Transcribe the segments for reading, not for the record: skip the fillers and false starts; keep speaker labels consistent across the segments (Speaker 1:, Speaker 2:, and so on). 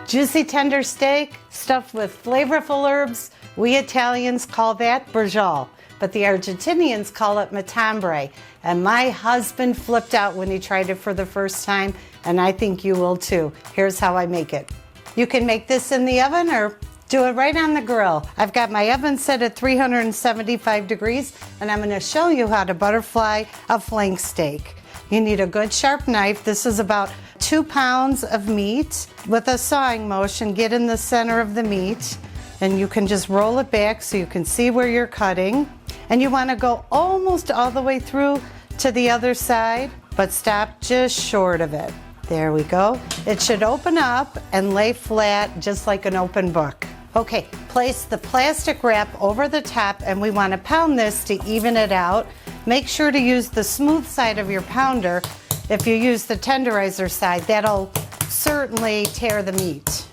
Speaker 1: Juicy tender steak stuffed with flavorful herbs. We Italians call that brujol, but the Argentinians call it matambre. And my husband flipped out when he tried it for the first time, and I think you will too. Here's how I make it. You can make this in the oven or do it right on the grill. I've got my oven set at 375 degrees, and I'm gonna show you how to butterfly a flank steak. You need a good sharp knife. This is about 2 pounds of meat. With a sawing motion, get in the center of the meat, and you can just roll it back so you can see where you're cutting. And you wanna go almost all the way through to the other side, but stop just short of it. There we go. It should open up and lay flat just like an open book. Okay, place the plastic wrap over the top, and we want to pound this to even it out. Make sure to use the smooth side of your pounder. If you use the tenderizer side, that'll certainly tear the meat.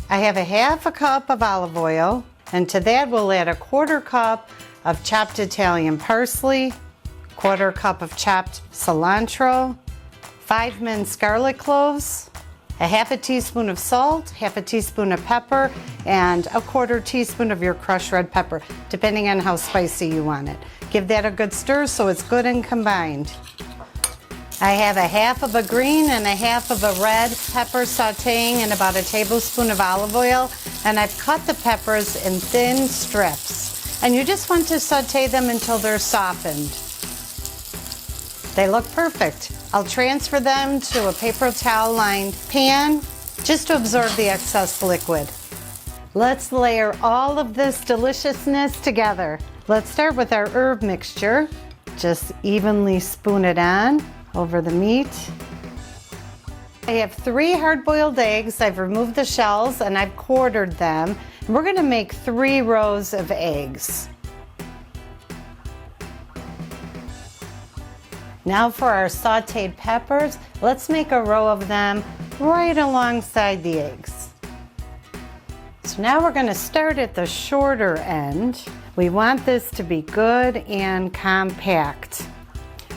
Speaker 1: I have a ½ cup of olive oil, and to that we'll add a 1/4 cup of chopped Italian parsley, 1/4 cup of chopped cilantro, 5 minced garlic cloves, a ½ teaspoon of salt, ½ teaspoon of pepper, and a 1/4 teaspoon of your crushed red pepper, depending on how spicy you want it. Give that a good stir so it's good and combined. I have a ½ of a green and a ½ of a red pepper sauteing in about a tablespoon of olive oil, and I've cut the peppers in thin strips. And you just want to saute them until they're softened. They look perfect. I'll transfer them to a paper towel lined pan just to absorb the excess liquid. Let's layer all of this deliciousness together. Let's start with our herb mixture. Just evenly spoon it on over the meat. I have 3 hard-boiled eggs. I've removed the shells and I've quartered them. We're gonna make 3 rows of eggs. Now for our sauteed peppers, let's make a row of them right alongside the eggs. So now we're going to start at the shorter end. We want this to be good and compact.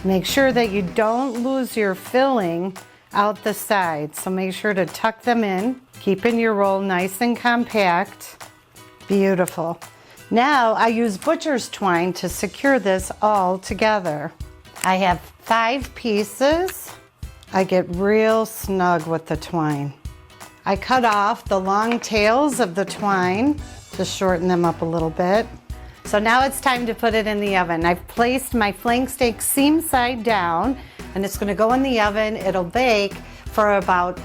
Speaker 1: Make sure that you don't lose your filling out the side, so make sure to tuck them in, keeping your roll nice and compact. Beautiful. Now I use butcher's twine to secure this all together. I have 5 pieces. I get real snug with the twine. I cut off the long tails of the twine to shorten them up a little bit. So now it's time to put it in the oven. I've placed my flank steak seam side down, and it's going to go in the oven. It'll bake for about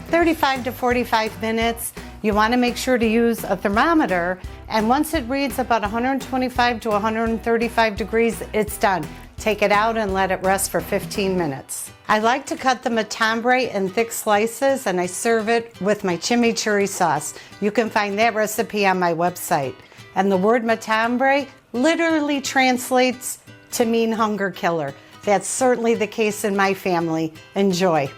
Speaker 1: 35 to 45 minutes. You want to make sure to use a thermometer, and once it reads about 125 to 135 degrees, it's done. Take it out and let it rest for 15 minutes. I like to cut the matambre in thick slices, and I serve it with my chimichurri sauce. You can find that recipe on my website. And the word matambre literally translates to mean hunger killer. That's certainly the case in my family. Enjoy.